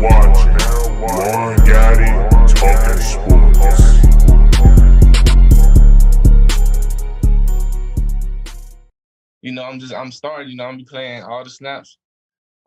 watching One Gotti Talking Sports. I'm starting, I'm be playing all the snaps.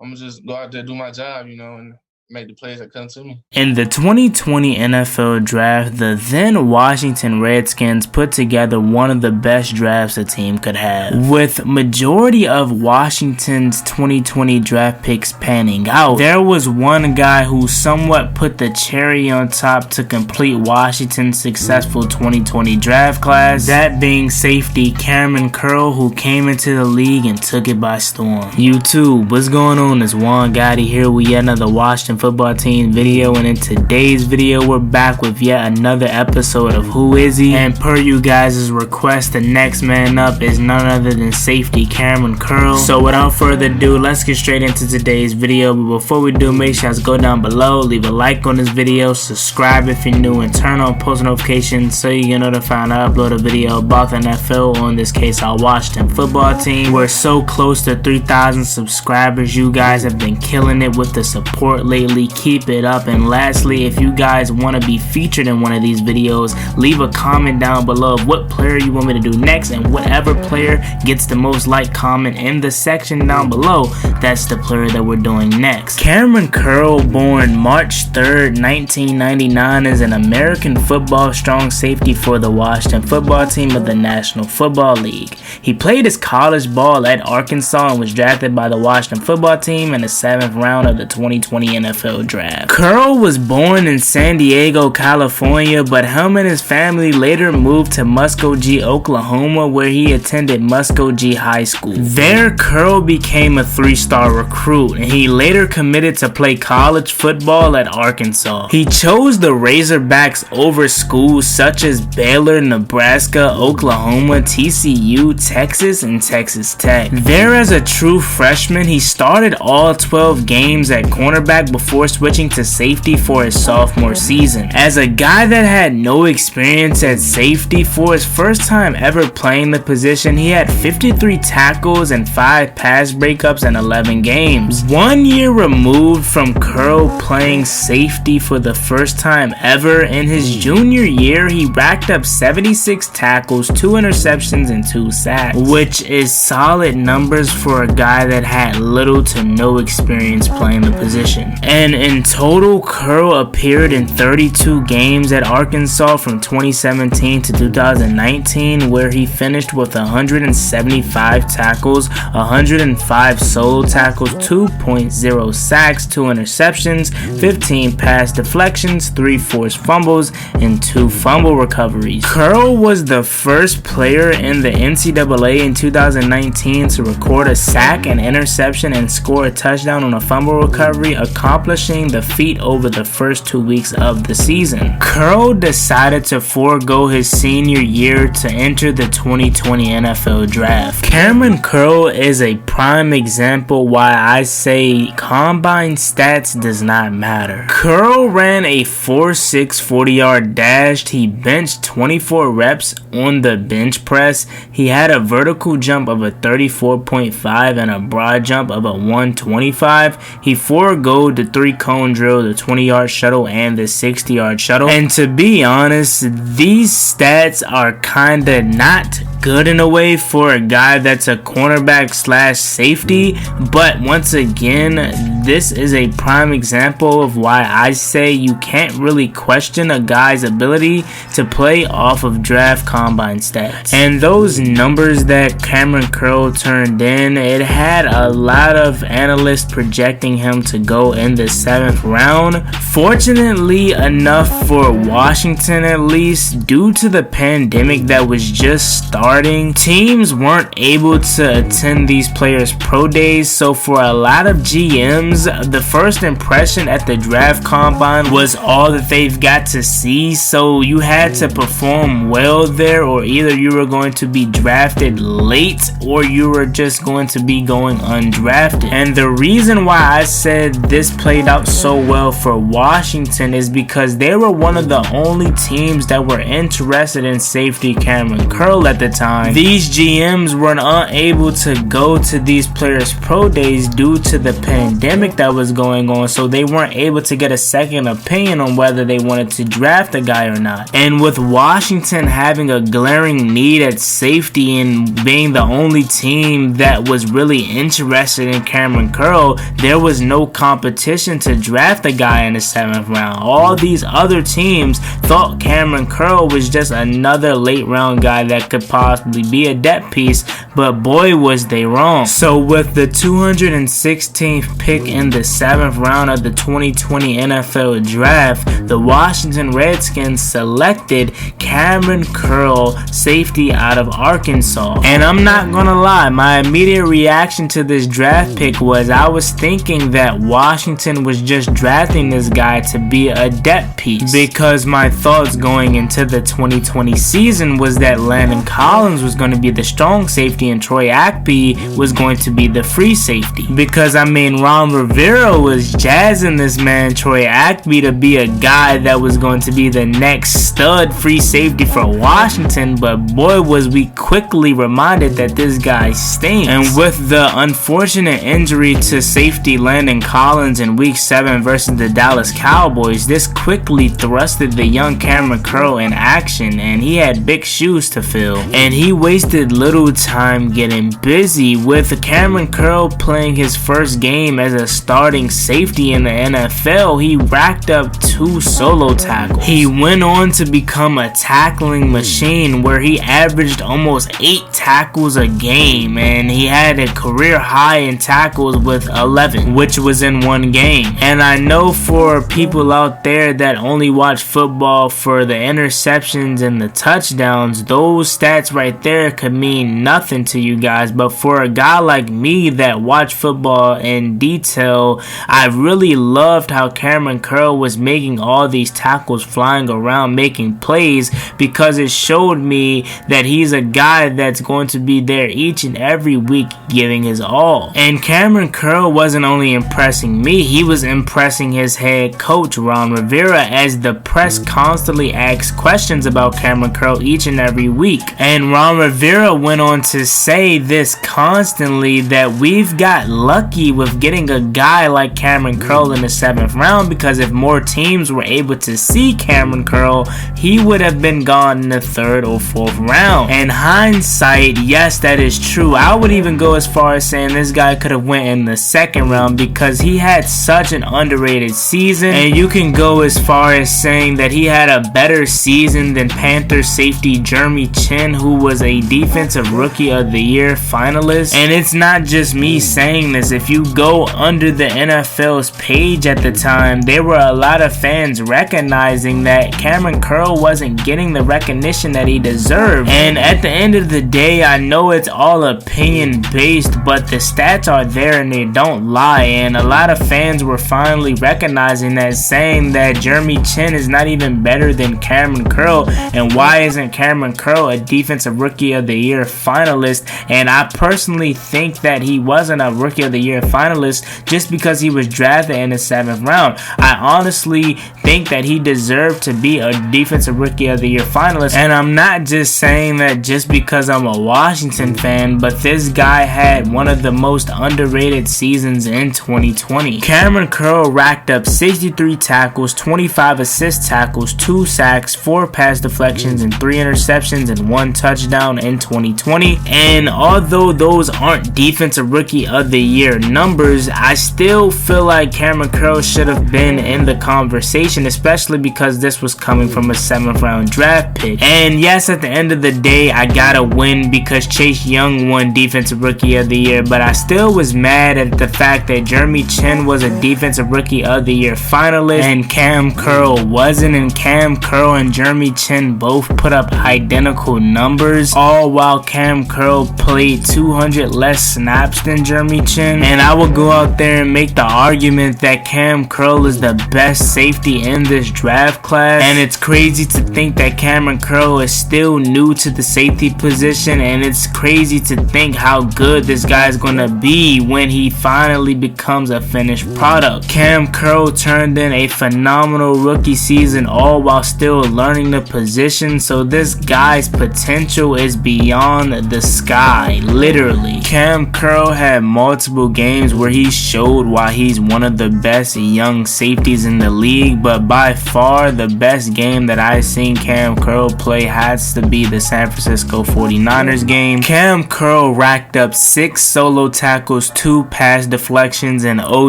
I'm gonna just go out there, do my job, and make the plays that come to me. In the 2020 NFL Draft, the then Washington Redskins put together one of the best drafts a team could have. With majority of Washington's 2020 draft picks panning out, there was one guy who somewhat put the cherry on top to complete Washington's successful 2020 draft class, that being safety Kamren Curl, who came into the league and took it by storm. YouTube, what's going on? It's One Gotti here with yet another Washington football team video, and in today's video we're back with yet another episode of Who Is He? And per you guys' request, the next man up is none other than safety Kamren Curl. So without further ado, let's get straight into today's video. But before we do, make sure you go down below, leave a like on this video, subscribe if you're new, and turn on post notifications so you get notified when I upload a video about the NFL, or in this case our Washington football team. We're so close to 3,000 subscribers. You guys have been killing it with the support lately. Keep it up. And lastly, if you guys want to be featured in one of these videos, leave a comment down below of what player you want me to do next, and whatever player gets the most like comment in the section down below, that's the player that we're doing next. Kamren Curl, born March 3rd, 1999, is an American football strong safety for the Washington football team of the National Football League. He played his college ball at Arkansas and was drafted by the Washington football team in the 7th round of the 2020 NFL Draft. Curl was born in San Diego, California, but him and his family later moved to Muskogee, Oklahoma, where he attended Muskogee High School. There, Curl became a 3-star recruit, and he later committed to play college football at Arkansas. He chose the Razorbacks over schools such as Baylor, Nebraska, Oklahoma, TCU, Texas, and Texas Tech. There, as a true freshman, he started all 12 games at cornerback before switching to safety for his sophomore season. As a guy that had no experience at safety, for his first time ever playing the position, he had 53 tackles and 5 pass breakups in 11 games. 1 year removed from Curl playing safety for the first time ever, in his junior year he racked up 76 tackles, 2 interceptions, and 2 sacks, which is solid numbers for a guy that had little to no experience playing the position. And in total, Curl appeared in 32 games at Arkansas from 2017 to 2019, where he finished with 175 tackles, 105 solo tackles, 2.0 sacks, 2 interceptions, 15 pass deflections, 3 forced fumbles, and 2 fumble recoveries. Curl was the first player in the NCAA in 2019 to record a sack, an interception, and score a touchdown on a fumble recovery, accomplishing the feat over the first 2 weeks of the season. Curl decided to forego his senior year to enter the 2020 NFL Draft. Kamren Curl is a prime example why I say combine stats does not matter. Curl ran a 4.6 40-yard dash. He benched 24 reps on the bench press. He had a vertical jump of a 34.5 and a broad jump of a 125. He foregoed the 3-cone drill, the 20-yard shuttle, and the 60-yard shuttle. And to be honest, these stats are kinda not good in a way for a guy that's a cornerback slash safety, but once again, this is a prime example of why I say you can't really question a guy's ability to play off of draft combine stats. And those numbers that Kamren Curl turned in, it had a lot of analysts projecting him to go in the 7th round. Fortunately enough for Washington, at least, due to the pandemic that was just starting, teams weren't able to attend these players' pro days, so for a lot of GMs, the first impression at the draft combine was all that they've got to see, so you had to perform well there, or either you were going to be drafted late or you were just going to be going undrafted. And the reason why I said this played out so well for Washington is because they were one of the only teams that were interested in safety Kamren Curl at the time. These GMs were unable to go to these players' pro days due to the pandemic pandemic that was going on, so they weren't able to get a second opinion on whether they wanted to draft a guy or not. And with Washington having a glaring need at safety and being the only team that was really interested in Kamren Curl, there was no competition to draft a guy in the 7th round. All these other teams thought Kamren Curl was just another late round guy that could possibly be a depth piece, but boy was they wrong. So with the 216th pick in the 7th round of the 2020 NFL Draft, the Washington Redskins selected Kamren Curl, safety out of Arkansas. And I'm not gonna lie, my immediate reaction to this draft pick was I was thinking that Washington was just drafting this guy to be a depth piece, because my thoughts going into the 2020 season was that Landon Collins was going to be the strong safety and Troy Aikman was going to be the free safety. Because I mean, Ron Rivera was jazzing this man Troy Aikman to be a guy that was going to be the next stud free safety for Washington, but boy was we quickly reminded that this guy stinks. And with the unfortunate injury to safety Landon Collins in week 7 versus the Dallas Cowboys, this quickly thrusted the young Kamren Curl in action, and he had big shoes to fill. And he wasted little time getting busy, with Kamren Curl playing his first game as a starting safety in the NFL. He racked up 2 solo tackles. He went on to become a tackling machine where he averaged almost 8 tackles a game, and he had a career high in tackles with 11, which was in one game. And I know for people out there that only watch football for the interceptions and the touchdowns, those stats right there could mean nothing to you guys, but for a guy like me that watch football in detail, I really loved how Kamren Curl was making all these tackles, flying around, making plays, because it showed me that he's a guy that's going to be there each and every week giving his all. And Kamren Curl wasn't only impressing me, he was impressing his head coach Ron Rivera, as the press constantly asked questions about Kamren Curl each and every week. And Ron Rivera went on to say this constantly, that we've got lucky with getting a guy like Kamren Curl in the 7th round, because if more teams were able to see Kamren Curl, he would have been gone in the 3rd or 4th round. And hindsight, yes, that is true. I would even go as far as saying this guy could have went in the 2nd round, because he had such an underrated season. And you can go as far as saying that he had a better season than Panthers safety Jeremy Chin, who was a defensive rookie of the year finalist. And it's not just me saying this. If you go under the NFL's page at the time, there were a lot of fans recognizing that Kamren Curl wasn't getting the recognition that he deserved. And at the end of the day, I know it's all opinion based, but the stats are there and they don't lie. And a lot of fans were finally recognizing that, saying that Jeremy Chin is not even better than Kamren Curl, and why isn't Kamren Curl a defensive rookie of the year finalist? And I personally think that he wasn't a rookie of the year finalist just because he was drafted in the 7th round. I honestly think that he deserved to be a defensive rookie of the year finalist, and I'm not just saying that just because I'm a Washington fan, but this guy had one of the most underrated seasons in 2020. Kamren Curl racked up 63 tackles, 25 assist tackles, 2 sacks, 4 pass deflections, and 3 interceptions and 1 touchdown in 2020. And although those aren't defensive rookie of the year numbers, I still feel like Kamren Curl should have been in the conversation, especially because this was coming from a 7th round draft pick. And yes, at the end of the day, I gotta win because Chase Young won defensive rookie of the year, but I still was mad at the fact that Jeremy Chin was a defensive rookie of the year finalist and Kam Curl wasn't. And Kam Curl and Jeremy Chin both put up identical numbers, all while Kam Curl played 200 less snaps than Jeremy Chin. And I will go out there and make the argument that Kam Curl is the best safety in this draft class. And it's crazy to think that Kamren Curl is still new to the safety position, and it's crazy to think how good this guy is gonna be when he finally becomes a finished product. Kam Curl turned in a phenomenal rookie season, all while still learning the position, so this guy's potential is beyond the sky, literally. Kam Curl had multiple games where he showed showed why he's one of the best young safeties in the league, but by far the best game that I've seen Kamren Curl play has to be the San Francisco 49ers game. Kamren Curl racked up 6 solo tackles, 2 pass deflections, and oh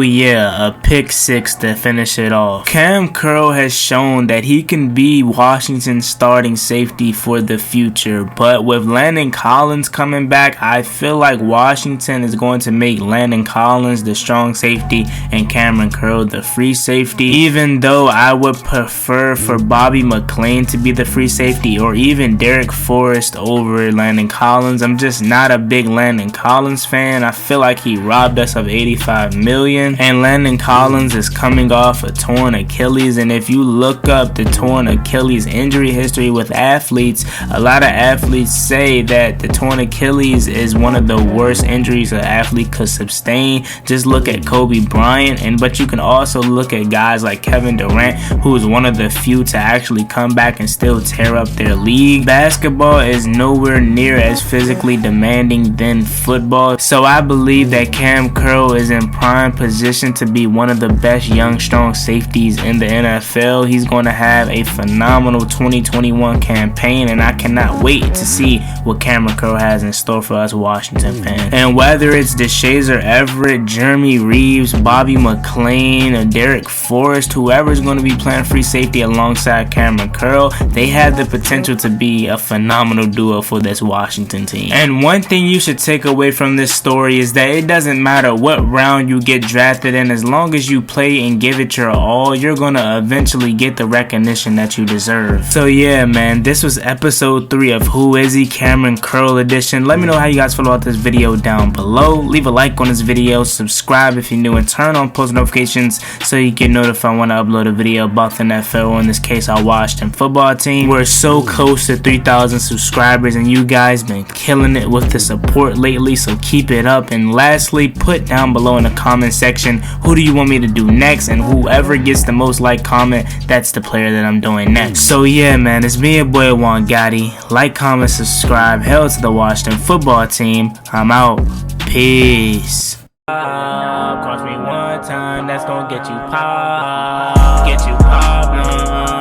yeah, a pick 6 to finish it off. Kamren Curl has shown that he can be Washington's starting safety for the future, but with Landon Collins coming back, I feel like Washington is going to make Landon Collins the strong safety and Kamren Curl the free safety, even though I would prefer for Bobby McClain to be the free safety or even Derek Forrest over Landon Collins. I'm just not a big Landon Collins fan. I feel like he robbed us of $85 million, and Landon Collins is coming off a torn Achilles, and if you look up the torn Achilles injury history with athletes, a lot of athletes say that the torn Achilles is one of the worst injuries an athlete could sustain. Just look at Kobe Bryant, but you can also look at guys like Kevin Durant, who is one of the few to actually come back and still tear up their league. Basketball is nowhere near as physically demanding than football, so I believe that Kamren Curl is in prime position to be one of the best young strong safeties in the NFL. He's going to have a phenomenal 2021 campaign, and I cannot wait to see what Kamren Curl has in store for us Washington fans. And whether it's DeShazer Everett, Jeremy Reeves, Bobby McClain, or Derek Forrest, whoever's going to be playing free safety alongside Kamren Curl, they have the potential to be a phenomenal duo for this Washington team. And one thing you should take away from this story is that it doesn't matter what round you get drafted in, as long as you play and give it your all, you're going to eventually get the recognition that you deserve. So yeah, man, this was episode 3 of Who Is He? Kamren Curl edition. Let me know how you guys feel about this video down below. Leave a like on this video, subscribe if you're new, and turn on post notifications so you get notified when I upload a video about the NFL, or in this case our Washington football team. We're so close to 3,000 subscribers, and you guys been killing it with the support lately, so keep it up. And lastly, put down below in the comment section who do you want me to do next, and whoever gets the most like comment, that's the player that I'm doing next. So yeah, man, it's me, your boy Juan Gotti. Like, comment, subscribe. Hell to the Washington football team. I'm out. Peace. Cross me one time, that's gonna get you pop. Get you pop.